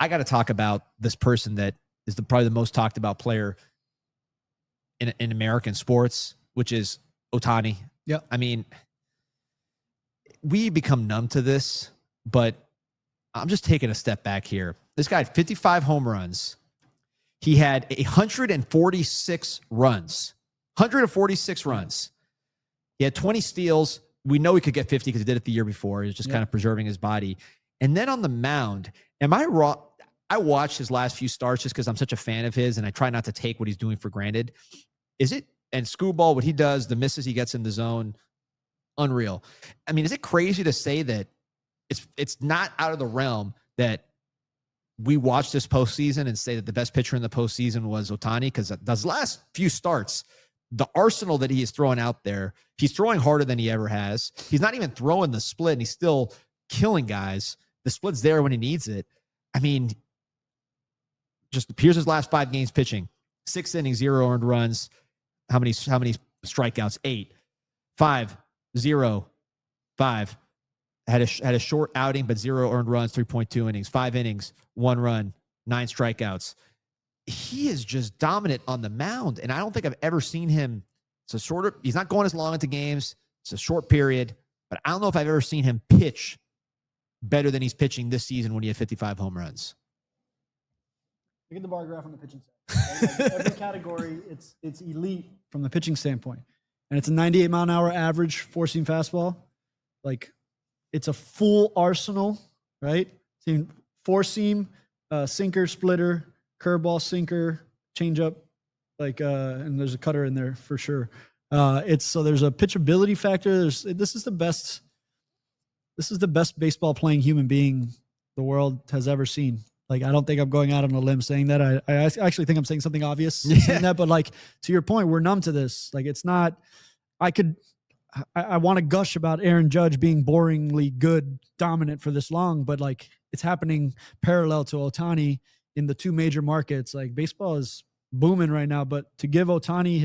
I got to talk about this person that is probably the most talked about player in American sports, which is Ohtani. Yeah. I mean, we become numb to this, but I'm just taking a step back here. This guy had 55 home runs. He had 146 runs. 146 runs. He had 20 steals. We know he could get 50 because he did it the year before. He was just kind of preserving his body. And then on the mound, am I wrong? I watched his last few starts just because I'm such a fan of his, and I try not to take what he's doing for granted. Is it, and Screwball, what he does, the misses he gets in the zone, unreal. I mean, is it crazy to say that it's not out of the realm that we watch this postseason and say that the best pitcher in the postseason was Ohtani? Because those last few starts, the arsenal that he is throwing out there, he's throwing harder than he ever has. He's not even throwing the split, and he's still killing guys. The split's there when he needs it. I mean, just here's his last 5 games pitching. 6 innings, 0 earned runs. How many strikeouts? 8. 5, 0, 5. Had a short outing, but 0 earned runs, 3.2 innings. 5 innings, 1 run, 9 strikeouts. He is just dominant on the mound, and I don't think I've ever seen him. He's not going as long into games. It's a short period, but I don't know if I've ever seen him pitch better than he's pitching this season when he had 55 home runs. Look at the bar graph on the pitching side. Like every category, it's elite from the pitching standpoint. And it's a 98 mile an hour average 4-seam fastball. Like, it's a full arsenal, right? 4-seam, sinker, splitter, curveball, sinker, changeup, and there's a cutter in there for sure. So there's a pitchability factor. This is the best baseball playing human being the world has ever seen. Like, I don't think I'm going out on a limb saying that. I actually think I'm saying something obvious saying that, but like, to your point, we're numb to this. Like, it's not, I want to gush about Aaron Judge being boringly good, dominant for this long, but like, it's happening parallel to Ohtani in the 2 major markets. Like, baseball is booming right now, but to give Ohtani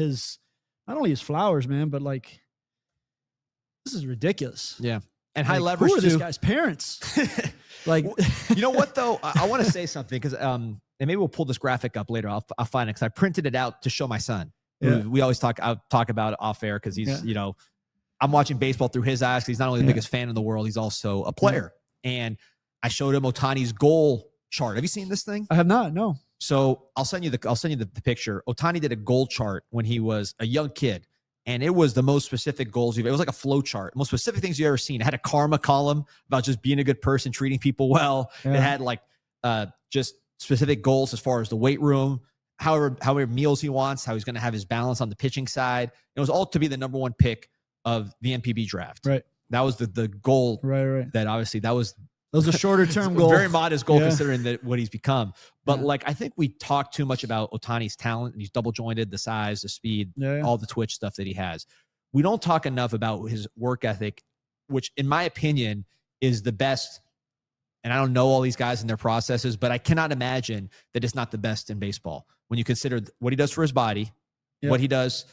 not only his flowers, man, but like, this is ridiculous. Yeah. And high leverage. Who are this guy's parents? Like, you know what though? I want to say something because, and maybe we'll pull this graphic up later. I'll find it because I printed it out to show my son. Yeah. We always talk about it off air because he's, I'm watching baseball through his eyes. He's not only the biggest fan in the world, he's also a player. Yeah. And I showed him Ohtani's goal chart. Have you seen this thing? I have not. No. So I'll send you the picture. Ohtani did a goal chart when he was a young kid. And it was the most specific goals it was like a flow chart, most specific things you've ever seen. It had a karma column about just being a good person, treating people well. Yeah. It had like just specific goals as far as the weight room, however meals he wants, how he's going to have his balance on the pitching side. It was all to be the number 1 pick of the MPB draft. Right. That was the goal. Right. That obviously that was a shorter term goal. Very modest goal considering what he's become. But like, I think we talk too much about Ohtani's talent, and he's double jointed, the size, the speed, all the twitch stuff that he has. We don't talk enough about his work ethic, which in my opinion is the best. And I don't know all these guys and their processes, but I cannot imagine that it's not the best in baseball. When you consider what he does for his body, what he does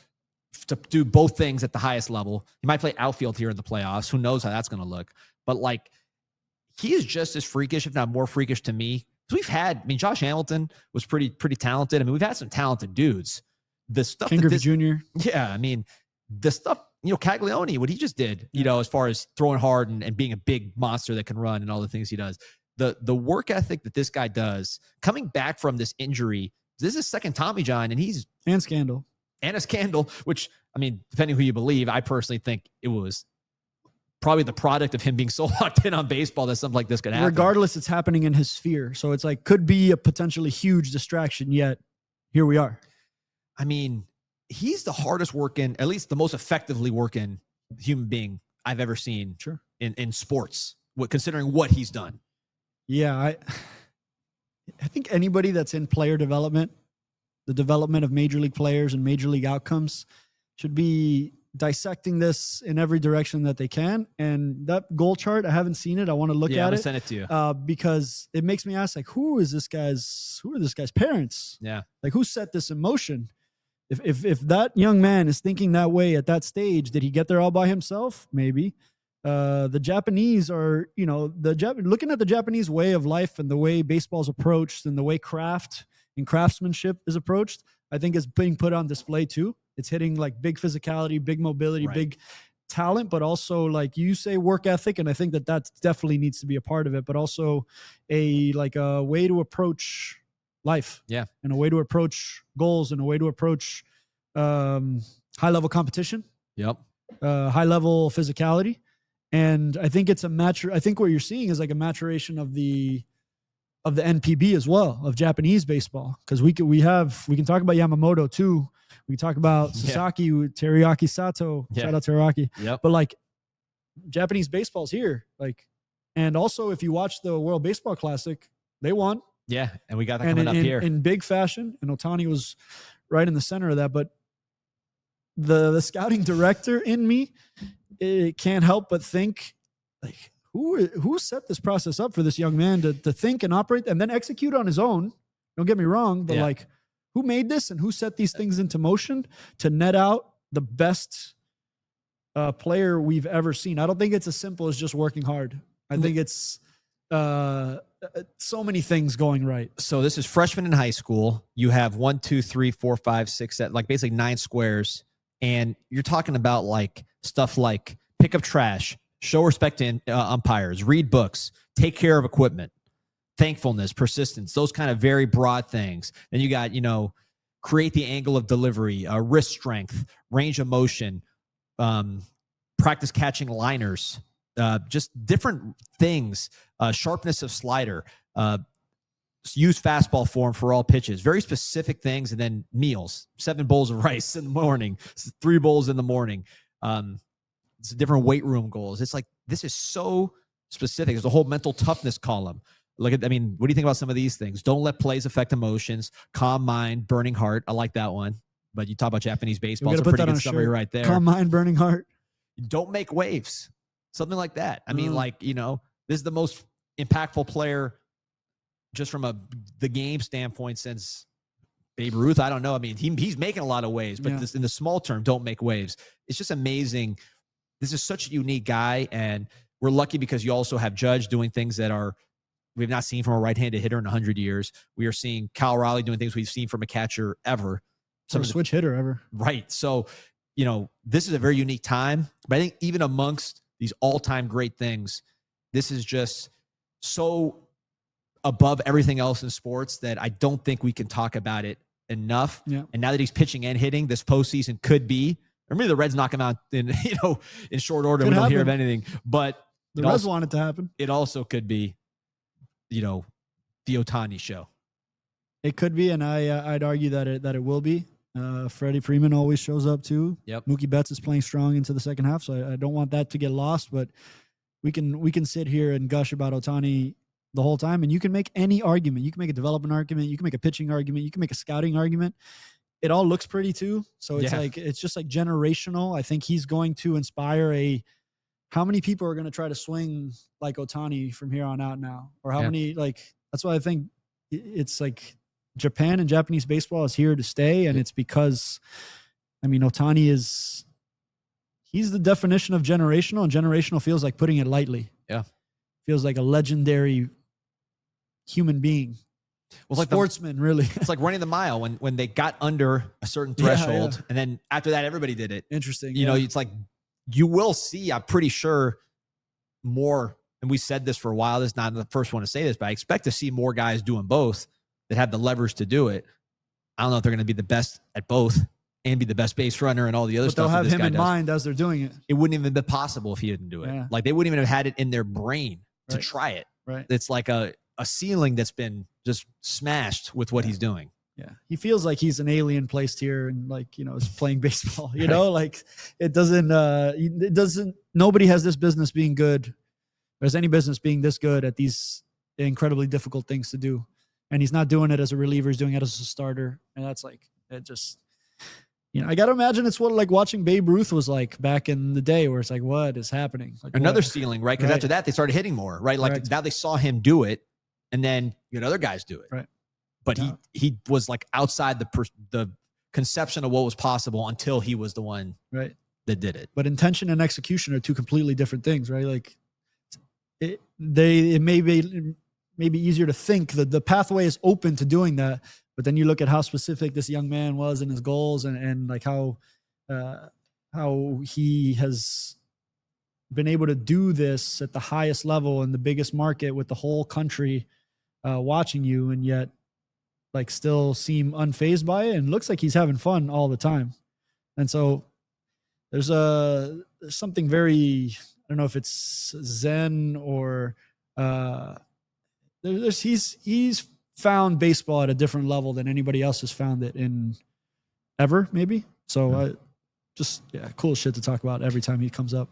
to do both things at the highest level. He might play outfield here in the playoffs. Who knows how that's going to look? But like, he is just as freakish, if not more freakish to me. Because Josh Hamilton was pretty talented. I mean, we've had some talented dudes. The stuff King Griffey Jr. Yeah, I mean, the stuff, Caglione, what he just did, as far as throwing hard and being a big monster that can run and all the things he does. The work ethic that this guy does, coming back from this injury, this is his second Tommy John, and scandal. And a scandal, which, I mean, depending who you believe, I personally think it was probably the product of him being so locked in on baseball that something like this could happen. Regardless, it's happening in his sphere. So it's like, could be a potentially huge distraction, yet here we are. I mean, he's the hardest working, at least the most effectively working human being I've ever seen in sports, considering what he's done. Yeah, I think anybody that's in player development, the development of major league players and major league outcomes, should be dissecting this in every direction that they can. And that goal chart, I haven't seen it. I want to look at it. I'm gonna send it to you. Because it makes me ask, like, who are this guy's parents? Yeah. Like, who set this in motion? If that young man is thinking that way at that stage, did he get there all by himself? Maybe. The Japanese are, looking at the Japanese way of life and the way baseball is approached and the way craft and craftsmanship is approached, I think is being put on display too. It's hitting like big physicality, big mobility, big talent, but also like you say work ethic. And I think that definitely needs to be a part of it, but also a way to approach life. Yeah. And a way to approach goals and a way to approach high level competition. Yep. High level physicality. And I think I think what you're seeing is like a maturation of the NPB as well, of Japanese baseball. Cause we can talk about Yamamoto too. We can talk about Sasaki, Teriyaki Sato, shout out Teriyaki. Yep. But like Japanese baseball's here. Like, and also if you watch the World Baseball Classic, they won. Yeah. And we got that coming up here in big fashion. And Ohtani was right in the center of that. But the scouting director in me, it can't help but think like, who set this process up for this young man to think and operate and then execute on his own? Don't get me wrong, but like who made this and who set these things into motion to net out the best player we've ever seen? I don't think it's as simple as just working hard. I think it's so many things going right. So this is freshman in high school. You have 1, 2, 3, 4, 5, 6, 7, like basically 9 squares. And you're talking about like stuff like pick up trash, show respect to umpires, read books, take care of equipment, thankfulness, persistence, those kind of very broad things. Then you got, create the angle of delivery, wrist strength, range of motion, practice catching liners, just different things, sharpness of slider, use fastball form for all pitches, very specific things. And then meals, 7 bowls of rice in the morning, 3 bowls in the morning. It's different weight room goals. It's like, this is so specific. There's a whole mental toughness column. What do you think about some of these things? Don't let plays affect emotions, calm mind, burning heart. I like that one. But you talk about Japanese baseball. It's a pretty good summary right there. Calm mind, burning heart. Don't make waves. Something like that. I mean, this is the most impactful player just from the game standpoint since Babe Ruth. I don't know. I mean, he's making a lot of waves, but in the small term, don't make waves. It's just amazing. This is such a unique guy, and we're lucky because you also have Judge doing things that we've not seen from a right-handed hitter in 100 years. We are seeing Kyle Raleigh doing things we've seen from a catcher ever. From a switch hitter ever. Right. So, this is a very unique time, but I think even amongst these all-time great things, this is just so above everything else in sports that I don't think we can talk about it enough. Yeah. And now that he's pitching and hitting, this postseason could be, or maybe the Reds knock him out in short order. We don't hear of anything, but the Reds want it to happen. It also could be, the Ohtani show. It could be, and I'd argue that it will be. Freddie Freeman always shows up too. Yep. Mookie Betts is playing strong into the second half, so I don't want that to get lost. But we can sit here and gush about Ohtani the whole time, and you can make any argument. You can make a development argument. You can make a pitching argument. You can make a scouting argument. It all looks pretty too. So it's just like generational. I think he's going to inspire how many people are going to try to swing like Ohtani from here on out now, or how many, that's why I think it's like Japan and Japanese baseball is here to stay. And it's because, Ohtani he's the definition of generational, and generational feels like putting it lightly. Yeah. Feels like a legendary human being. Well, like sportsman, really. It's like running the mile when they got under a certain threshold, and then after that, everybody did it. Interesting. It's like you will see. I'm pretty sure more, and we said this for a while. This is not the first one to say this, but I expect to see more guys doing both that have the levers to do it. I don't know if they're going to be the best at both and be the best base runner and all the other stuff. They'll have him in mind as they're doing it. It wouldn't even be possible if he didn't do it. Yeah. Like they wouldn't even have had it in their brain to try it. Right. It's like a ceiling that's been just smashed with what he's doing. Yeah. He feels like he's an alien placed here and is playing baseball, like it doesn't, nobody has this business being good. There's any business being this good at these incredibly difficult things to do. And he's not doing it as a reliever. He's doing it as a starter. And that's it just, I got to imagine it's what watching Babe Ruth was like back in the day, where it's like, what is happening? Another ceiling, right? Because after that, they started hitting more, right? Now they saw him do it, and then other guys do it. Right. But he was outside the conception of what was possible until he was the one. Right. that did it. But intention and execution are two completely different things, right? Like it may be easier to think that the pathway is open to doing that, but then you look at how specific this young man was in his goals and like how he has been able to do this at the highest level in the biggest market with the whole country watching you, and yet like still seem unfazed by it, and looks like he's having fun all the time. And so there's something very, I don't know if it's Zen or he's found baseball at a different level than anybody else has found it in ever, maybe. So cool shit to talk about every time he comes up.